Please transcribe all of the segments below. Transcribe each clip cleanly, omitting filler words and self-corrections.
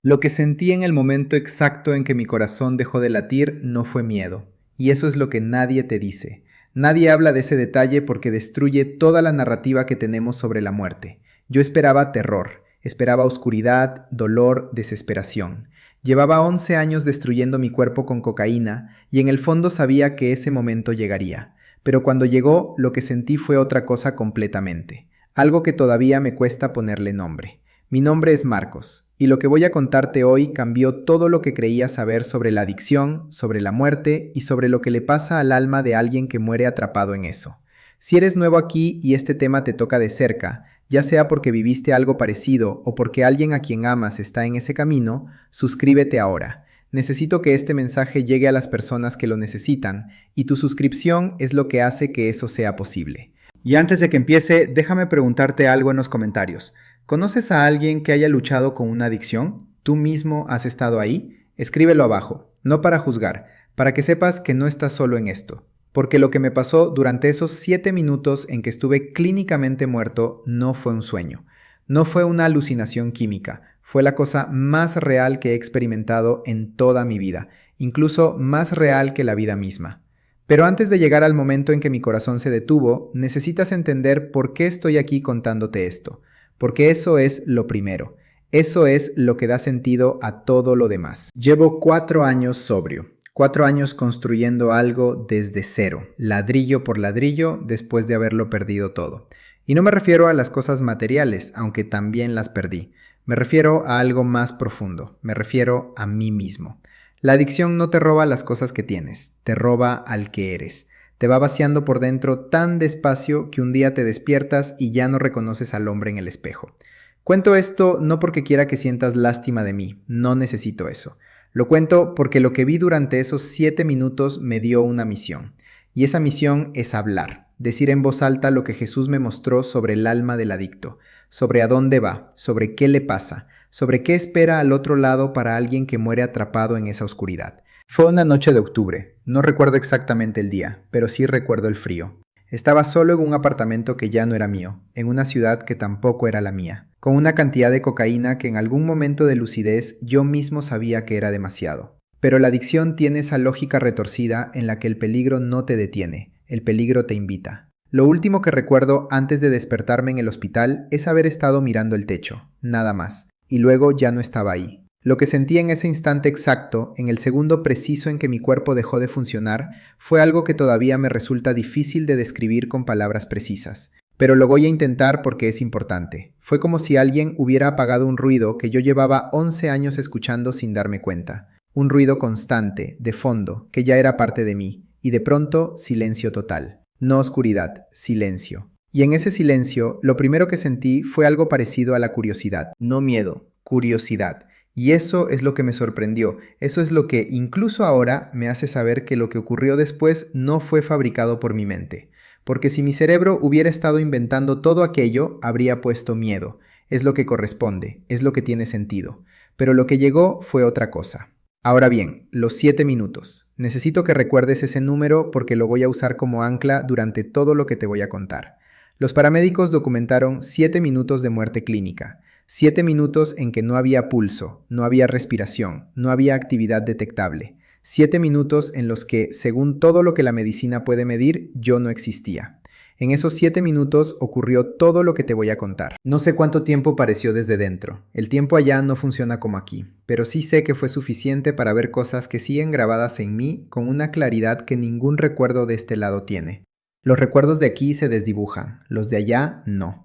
Lo que sentí en el momento exacto en que mi corazón dejó de latir no fue miedo, y eso es lo que nadie te dice. Nadie habla de ese detalle porque destruye toda la narrativa que tenemos sobre la muerte. Yo esperaba terror, esperaba oscuridad, dolor, desesperación. Llevaba 11 años destruyendo mi cuerpo con cocaína y en el fondo sabía que ese momento llegaría. Pero cuando llegó, lo que sentí fue otra cosa completamente. Algo que todavía me cuesta ponerle nombre. Mi nombre es Marcos, y lo que voy a contarte hoy cambió todo lo que creía saber sobre la adicción, sobre la muerte y sobre lo que le pasa al alma de alguien que muere atrapado en eso. Si eres nuevo aquí y este tema te toca de cerca, ya sea porque viviste algo parecido o porque alguien a quien amas está en ese camino, suscríbete ahora. Necesito que este mensaje llegue a las personas que lo necesitan, y tu suscripción es lo que hace que eso sea posible. Y antes de que empiece, déjame preguntarte algo en los comentarios. ¿Conoces a alguien que haya luchado con una adicción? ¿Tú mismo has estado ahí? Escríbelo abajo, no para juzgar, para que sepas que no estás solo en esto. Porque lo que me pasó durante esos 7 minutos en que estuve clínicamente muerto no fue un sueño. No fue una alucinación química. Fue la cosa más real que he experimentado en toda mi vida, incluso más real que la vida misma. Pero antes de llegar al momento en que mi corazón se detuvo, necesitas entender por qué estoy aquí contándote esto. Porque eso es lo primero. Eso es lo que da sentido a todo lo demás. Llevo 4 años sobrio. 4 años construyendo algo desde cero, ladrillo por ladrillo, después de haberlo perdido todo. Y no me refiero a las cosas materiales, aunque también las perdí. Me refiero a algo más profundo. Me refiero a mí mismo. La adicción no te roba las cosas que tienes, te roba al que eres. Te va vaciando por dentro tan despacio que un día te despiertas y ya no reconoces al hombre en el espejo. Cuento esto no porque quiera que sientas lástima de mí, no necesito eso. Lo cuento porque lo que vi durante esos 7 minutos me dio una misión. Y esa misión es hablar, decir en voz alta lo que Jesús me mostró sobre el alma del adicto, sobre a dónde va, sobre qué le pasa, sobre qué espera al otro lado para alguien que muere atrapado en esa oscuridad. Fue una noche de octubre, no recuerdo exactamente el día, pero sí recuerdo el frío. Estaba solo en un apartamento que ya no era mío, en una ciudad que tampoco era la mía, con una cantidad de cocaína que en algún momento de lucidez yo mismo sabía que era demasiado. Pero la adicción tiene esa lógica retorcida en la que el peligro no te detiene, el peligro te invita. Lo último que recuerdo antes de despertarme en el hospital es haber estado mirando el techo, nada más, y luego ya no estaba ahí. Lo que sentí en ese instante exacto, en el segundo preciso en que mi cuerpo dejó de funcionar, fue algo que todavía me resulta difícil de describir con palabras precisas. Pero lo voy a intentar porque es importante. Fue como si alguien hubiera apagado un ruido que yo llevaba 11 años escuchando sin darme cuenta. Un ruido constante, de fondo, que ya era parte de mí. Y de pronto, silencio total. No oscuridad, silencio. Y en ese silencio, lo primero que sentí fue algo parecido a la curiosidad. No miedo, curiosidad. Y eso es lo que me sorprendió, eso es lo que incluso ahora me hace saber que lo que ocurrió después no fue fabricado por mi mente. Porque si mi cerebro hubiera estado inventando todo aquello, habría puesto miedo. Es lo que corresponde, es lo que tiene sentido. Pero lo que llegó fue otra cosa. Ahora bien, los 7 minutos. Necesito que recuerdes ese número porque lo voy a usar como ancla durante todo lo que te voy a contar. Los paramédicos documentaron 7 minutos de muerte clínica. 7 minutos en que no había pulso, no había respiración, no había actividad detectable. 7 minutos en los que, según todo lo que la medicina puede medir, yo no existía. En esos 7 minutos ocurrió todo lo que te voy a contar. No sé cuánto tiempo pareció desde dentro. El tiempo allá no funciona como aquí, pero sí sé que fue suficiente para ver cosas que siguen grabadas en mí con una claridad que ningún recuerdo de este lado tiene. Los recuerdos de aquí se desdibujan, los de allá no.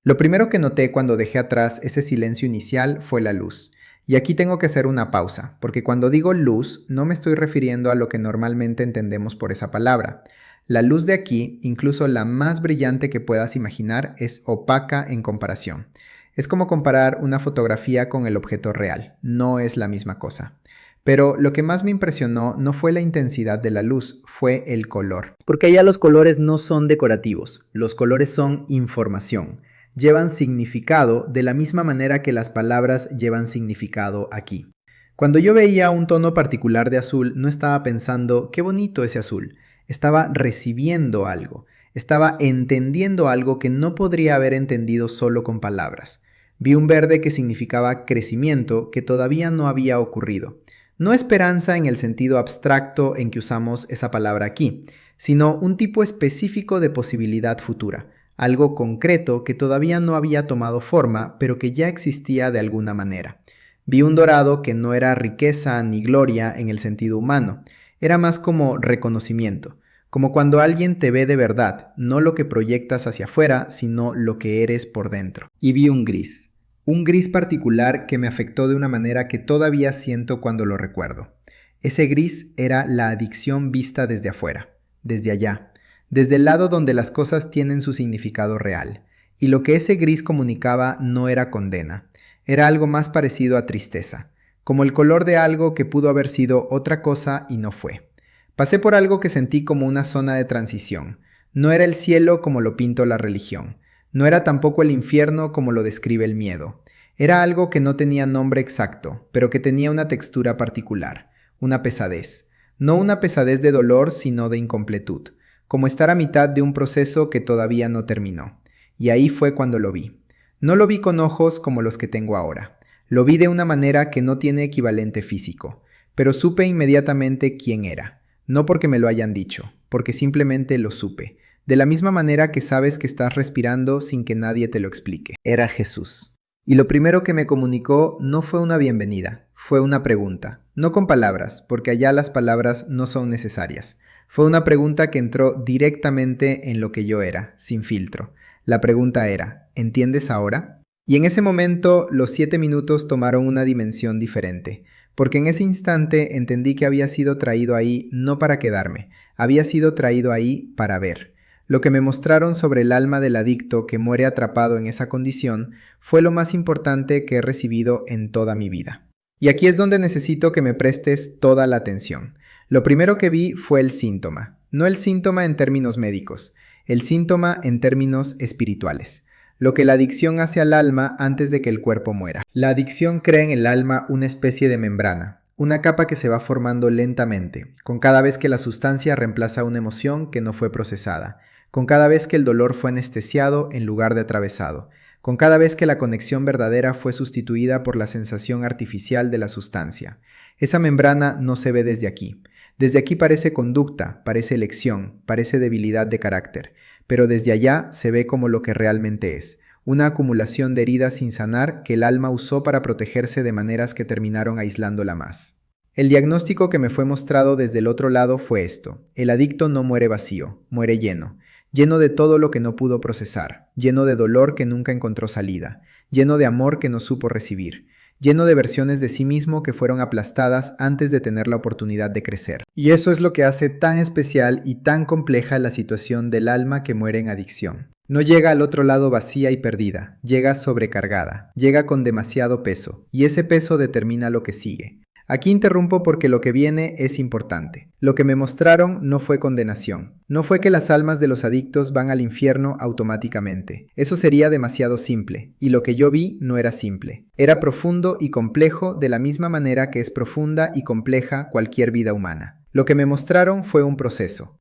Lo primero que noté cuando dejé atrás ese silencio inicial fue la luz. Y aquí tengo que hacer una pausa, porque cuando digo luz no me estoy refiriendo a lo que normalmente entendemos por esa palabra. La luz de aquí, incluso la más brillante que puedas imaginar, es opaca en comparación. Es como comparar una fotografía con el objeto real, no es la misma cosa. Pero lo que más me impresionó no fue la intensidad de la luz, fue el color. Porque allá los colores no son decorativos, los colores son información. Llevan significado de la misma manera que las palabras llevan significado aquí. Cuando yo veía un tono particular de azul, no estaba pensando, qué bonito ese azul. Estaba recibiendo algo. Estaba entendiendo algo que no podría haber entendido solo con palabras. Vi un verde que significaba crecimiento que todavía no había ocurrido. No esperanza en el sentido abstracto en que usamos esa palabra aquí, sino un tipo específico de posibilidad futura, algo concreto que todavía no había tomado forma, pero que ya existía de alguna manera. Vi un dorado que no era riqueza ni gloria en el sentido humano, era más como reconocimiento, como cuando alguien te ve de verdad, no lo que proyectas hacia afuera, sino lo que eres por dentro. Y vi un gris particular que me afectó de una manera que todavía siento cuando lo recuerdo. Ese gris era la adicción vista desde afuera, desde allá, desde el lado donde las cosas tienen su significado real. Y lo que ese gris comunicaba no era condena, era algo más parecido a tristeza, como el color de algo que pudo haber sido otra cosa y no fue. Pasé por algo que sentí como una zona de transición. No era el cielo como lo pinta la religión. No era tampoco el infierno como lo describe el miedo. Era algo que no tenía nombre exacto, pero que tenía una textura particular, una pesadez. No una pesadez de dolor, sino de incompletud, como estar a mitad de un proceso que todavía no terminó. Y ahí fue cuando lo vi. No lo vi con ojos como los que tengo ahora. Lo vi de una manera que no tiene equivalente físico, pero supe inmediatamente quién era. No porque me lo hayan dicho, porque simplemente lo supe. De la misma manera que sabes que estás respirando sin que nadie te lo explique. Era Jesús. Y lo primero que me comunicó no fue una bienvenida, fue una pregunta. No con palabras, porque allá las palabras no son necesarias. Fue una pregunta que entró directamente en lo que yo era, sin filtro. La pregunta era, ¿entiendes ahora? Y en ese momento los 7 minutos tomaron una dimensión diferente, porque en ese instante entendí que había sido traído ahí no para quedarme, había sido traído ahí para ver. Lo que me mostraron sobre el alma del adicto que muere atrapado en esa condición fue lo más importante que he recibido en toda mi vida. Y aquí es donde necesito que me prestes toda la atención. Lo primero que vi fue el síntoma, no el síntoma en términos médicos, el síntoma en términos espirituales. Lo que la adicción hace al alma antes de que el cuerpo muera. La adicción crea en el alma una especie de membrana, una capa que se va formando lentamente, con cada vez que la sustancia reemplaza una emoción que no fue procesada, con cada vez que el dolor fue anestesiado en lugar de atravesado, con cada vez que la conexión verdadera fue sustituida por la sensación artificial de la sustancia. Esa membrana no se ve desde aquí. Desde aquí parece conducta, parece elección, parece debilidad de carácter, pero desde allá se ve como lo que realmente es, una acumulación de heridas sin sanar que el alma usó para protegerse de maneras que terminaron aislándola más. El diagnóstico que me fue mostrado desde el otro lado fue esto: el adicto no muere vacío, muere lleno, lleno de todo lo que no pudo procesar, lleno de dolor que nunca encontró salida, lleno de amor que no supo recibir, lleno de versiones de sí mismo que fueron aplastadas antes de tener la oportunidad de crecer. Y eso es lo que hace tan especial y tan compleja la situación del alma que muere en adicción. No llega al otro lado vacía y perdida, llega sobrecargada, llega con demasiado peso, y ese peso determina lo que sigue. Aquí interrumpo porque lo que viene es importante. Lo que me mostraron no fue condenación. No fue que las almas de los adictos van al infierno automáticamente. Eso sería demasiado simple, y lo que yo vi no era simple. Era profundo y complejo de la misma manera que es profunda y compleja cualquier vida humana. Lo que me mostraron fue un proceso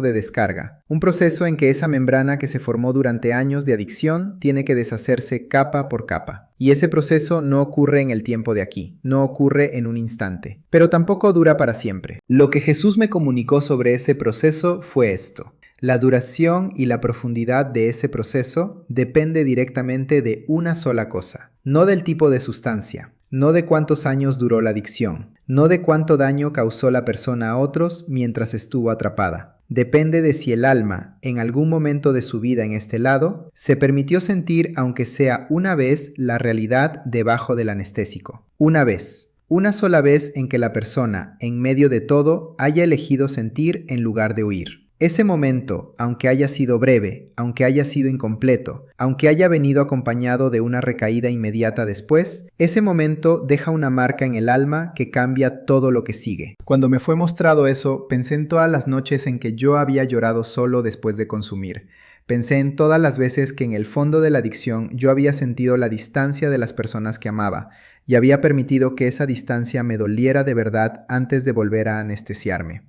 de descarga, un proceso en que esa membrana que se formó durante años de adicción tiene que deshacerse capa por capa. Y ese proceso no ocurre en el tiempo de aquí, no ocurre en un instante, pero tampoco dura para siempre. Lo que Jesús me comunicó sobre ese proceso fue esto: la duración y la profundidad de ese proceso depende directamente de una sola cosa, no del tipo de sustancia, no de cuántos años duró la adicción, no de cuánto daño causó la persona a otros mientras estuvo atrapada. Depende de si el alma, en algún momento de su vida en este lado, se permitió sentir, aunque sea una vez, la realidad debajo del anestésico. Una vez. Una sola vez en que la persona, en medio de todo, haya elegido sentir en lugar de huir. Ese momento, aunque haya sido breve, aunque haya sido incompleto, aunque haya venido acompañado de una recaída inmediata después, ese momento deja una marca en el alma que cambia todo lo que sigue. Cuando me fue mostrado eso, pensé en todas las noches en que yo había llorado solo después de consumir. Pensé en todas las veces que en el fondo de la adicción yo había sentido la distancia de las personas que amaba y había permitido que esa distancia me doliera de verdad antes de volver a anestesiarme.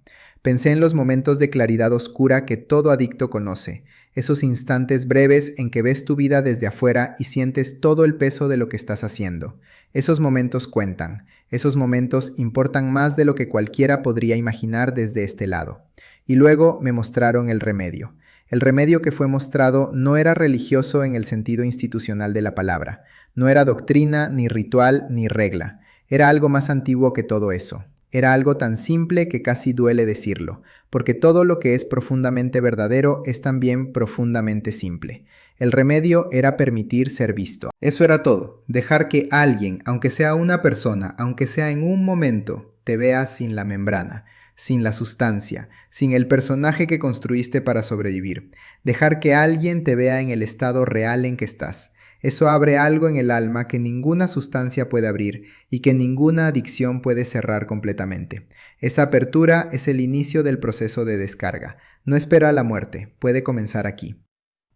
Pensé en los momentos de claridad oscura que todo adicto conoce, esos instantes breves en que ves tu vida desde afuera y sientes todo el peso de lo que estás haciendo. Esos momentos cuentan, esos momentos importan más de lo que cualquiera podría imaginar desde este lado. Y luego me mostraron el remedio. El remedio que fue mostrado no era religioso en el sentido institucional de la palabra, no era doctrina, ni ritual, ni regla. Era algo más antiguo que todo eso. Era algo tan simple que casi duele decirlo, porque todo lo que es profundamente verdadero es también profundamente simple. El remedio era permitir ser visto. Eso era todo, dejar que alguien, aunque sea una persona, aunque sea en un momento, te vea sin la membrana, sin la sustancia, sin el personaje que construiste para sobrevivir. Dejar que alguien te vea en el estado real en que estás. Eso abre algo en el alma que ninguna sustancia puede abrir y que ninguna adicción puede cerrar completamente. Esa apertura es el inicio del proceso de descarga. No espera a la muerte, puede comenzar aquí.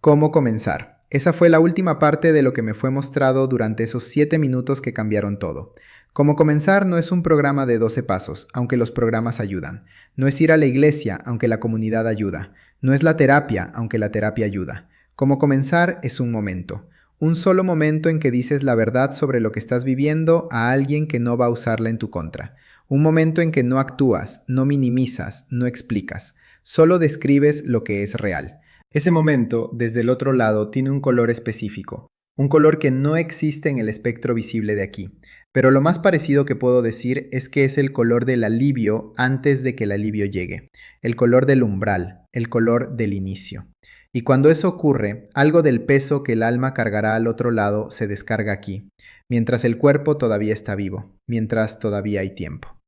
¿Cómo comenzar? Esa fue la última parte de lo que me fue mostrado durante esos 7 minutos que cambiaron todo. Cómo comenzar no es un programa de 12 pasos, aunque los programas ayudan. No es ir a la iglesia, aunque la comunidad ayuda. No es la terapia, aunque la terapia ayuda. Cómo comenzar es un momento. Un solo momento en que dices la verdad sobre lo que estás viviendo a alguien que no va a usarla en tu contra. Un momento en que no actúas, no minimizas, no explicas. Solo describes lo que es real. Ese momento, desde el otro lado, tiene un color específico. Un color que no existe en el espectro visible de aquí. Pero lo más parecido que puedo decir es que es el color del alivio antes de que el alivio llegue. El color del umbral, el color del inicio. Y cuando eso ocurre, algo del peso que el alma cargará al otro lado se descarga aquí, mientras el cuerpo todavía está vivo, mientras todavía hay tiempo.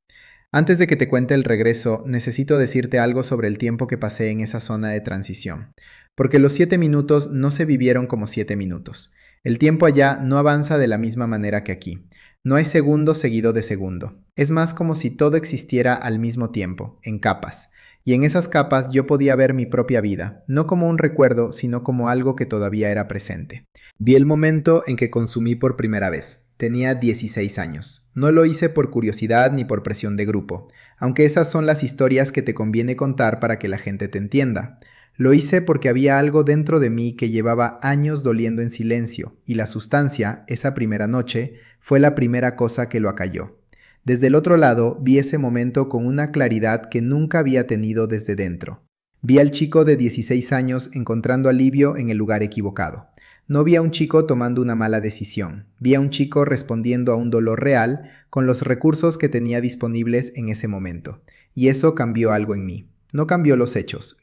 Antes de que te cuente el regreso, necesito decirte algo sobre el tiempo que pasé en esa zona de transición, porque los 7 minutos no se vivieron como 7 minutos. El tiempo allá no avanza de la misma manera que aquí. No hay segundo seguido de segundo. Es más como si todo existiera al mismo tiempo, en capas. Y en esas capas yo podía ver mi propia vida, no como un recuerdo, sino como algo que todavía era presente. Vi el momento en que consumí por primera vez. Tenía 16 años. No lo hice por curiosidad ni por presión de grupo, aunque esas son las historias que te conviene contar para que la gente te entienda. Lo hice porque había algo dentro de mí que llevaba años doliendo en silencio, y la sustancia, esa primera noche, fue la primera cosa que lo acalló. Desde el otro lado vi ese momento con una claridad que nunca había tenido desde dentro. Vi al chico de 16 años encontrando alivio en el lugar equivocado. No vi a un chico tomando una mala decisión. Vi a un chico respondiendo a un dolor real con los recursos que tenía disponibles en ese momento. Y eso cambió algo en mí. No cambió los hechos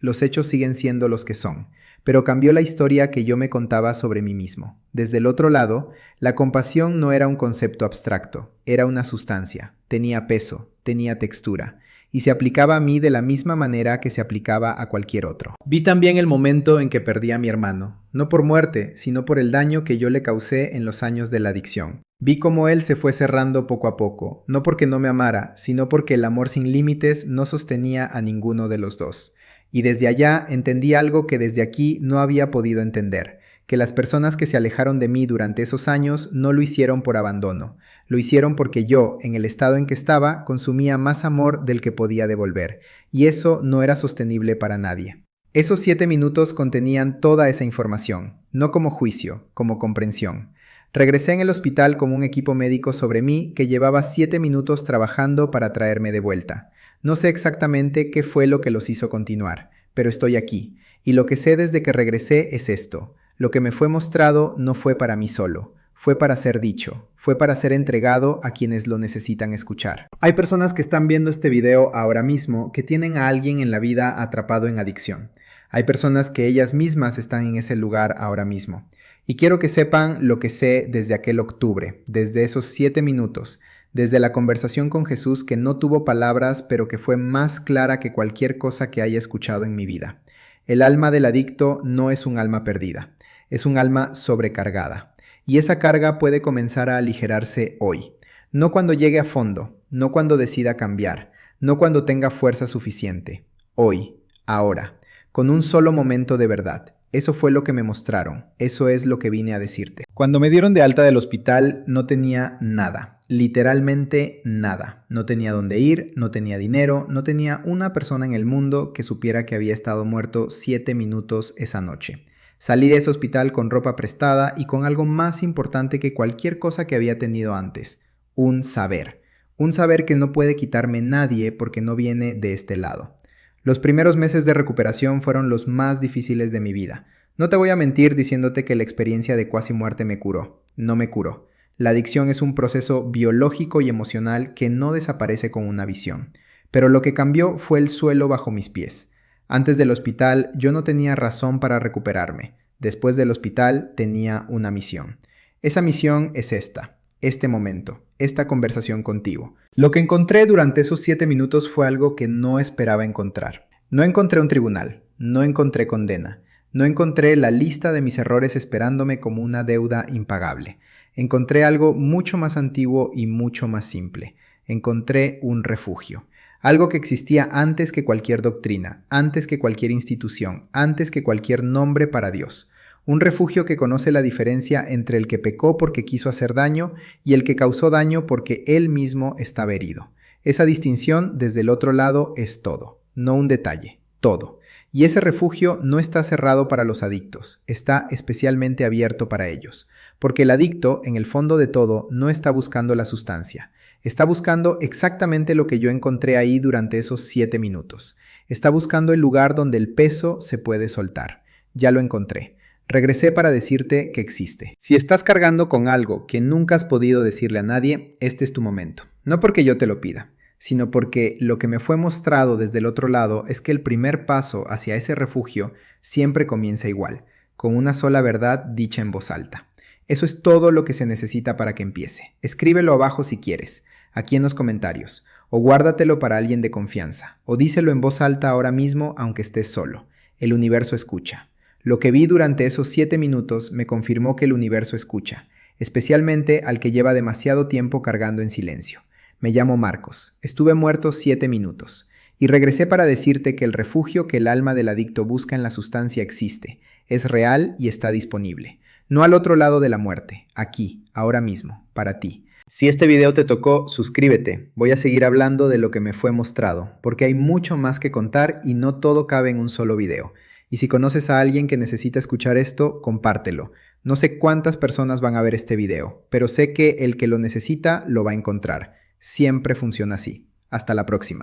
siguen siendo los que son. Pero cambió la historia que yo me contaba sobre mí mismo. Desde el otro lado, la compasión no era un concepto abstracto, era una sustancia, tenía peso, tenía textura, y se aplicaba a mí de la misma manera que se aplicaba a cualquier otro. Vi también el momento en que perdí a mi hermano, no por muerte, sino por el daño que yo le causé en los años de la adicción. Vi cómo él se fue cerrando poco a poco, no porque no me amara, sino porque el amor sin límites no sostenía a ninguno de los dos. Y desde allá entendí algo que desde aquí no había podido entender, que las personas que se alejaron de mí durante esos años no lo hicieron por abandono, lo hicieron porque yo, en el estado en que estaba, consumía más amor del que podía devolver, y eso no era sostenible para nadie. Esos 7 minutos contenían toda esa información, no como juicio, como comprensión. Regresé en el hospital con un equipo médico sobre mí que llevaba 7 minutos trabajando para traerme de vuelta. No sé exactamente qué fue lo que los hizo continuar, pero estoy aquí, y lo que sé desde que regresé es esto. Lo que me fue mostrado no fue para mí solo, fue para ser dicho, fue para ser entregado a quienes lo necesitan escuchar. Hay personas que están viendo este video ahora mismo que tienen a alguien en la vida atrapado en adicción. Hay personas que ellas mismas están en ese lugar ahora mismo. Y quiero que sepan lo que sé desde aquel octubre, desde esos 7 minutos, desde la conversación con Jesús que no tuvo palabras, pero que fue más clara que cualquier cosa que haya escuchado en mi vida. El alma del adicto no es un alma perdida, es un alma sobrecargada. Y esa carga puede comenzar a aligerarse hoy. No cuando llegue a fondo, no cuando decida cambiar, no cuando tenga fuerza suficiente. Hoy, ahora, con un solo momento de verdad. Eso fue lo que me mostraron, eso es lo que vine a decirte. Cuando me dieron de alta del hospital no tenía nada. literalmente nada. No tenía dónde ir, no tenía dinero, no tenía una persona en el mundo que supiera que había estado muerto 7 minutos esa noche. Salí de ese hospital con ropa prestada y con algo más importante que cualquier cosa que había tenido antes, un saber. Un saber que no puede quitarme nadie porque no viene de este lado. Los primeros meses de recuperación fueron los más difíciles de mi vida. No te voy a mentir diciéndote que la experiencia de cuasi muerte me curó. No me curó. La adicción es un proceso biológico y emocional que no desaparece con una visión. Pero lo que cambió fue el suelo bajo mis pies. Antes del hospital yo no tenía razón para recuperarme. Después del hospital tenía una misión. Esa misión es este momento, esta conversación contigo. Lo que encontré durante esos 7 minutos fue algo que no esperaba encontrar. No encontré un tribunal, no encontré condena, no encontré la lista de mis errores esperándome como una deuda impagable. Encontré algo mucho más antiguo y mucho más simple. Encontré un refugio. Algo que existía antes que cualquier doctrina, antes que cualquier institución, antes que cualquier nombre para Dios. Un refugio que conoce la diferencia entre el que pecó porque quiso hacer daño y el que causó daño porque él mismo estaba herido. Esa distinción desde el otro lado es todo, no un detalle, todo. Y ese refugio no está cerrado para los adictos, está especialmente abierto para ellos. Porque el adicto, en el fondo de todo, no está buscando la sustancia. Está buscando exactamente lo que yo encontré ahí durante esos 7 minutos. Está buscando el lugar donde el peso se puede soltar. Ya lo encontré. Regresé para decirte que existe. Si estás cargando con algo que nunca has podido decirle a nadie, este es tu momento. No porque yo te lo pida, sino porque lo que me fue mostrado desde el otro lado es que el primer paso hacia ese refugio siempre comienza igual, con una sola verdad dicha en voz alta. Eso es todo lo que se necesita para que empiece. Escríbelo abajo si quieres, aquí en los comentarios, o guárdatelo para alguien de confianza, o díselo en voz alta ahora mismo aunque estés solo. El universo escucha. Lo que vi durante esos 7 minutos me confirmó que el universo escucha, especialmente al que lleva demasiado tiempo cargando en silencio. Me llamo Marcos, estuve muerto 7 minutos, y regresé para decirte que el refugio que el alma del adicto busca en la sustancia existe, es real y está disponible. No al otro lado de la muerte, aquí, ahora mismo, para ti. Si este video te tocó, suscríbete. Voy a seguir hablando de lo que me fue mostrado, porque hay mucho más que contar y no todo cabe en un solo video. Y si conoces a alguien que necesita escuchar esto, compártelo. No sé cuántas personas van a ver este video, pero sé que el que lo necesita lo va a encontrar. Siempre funciona así. Hasta la próxima.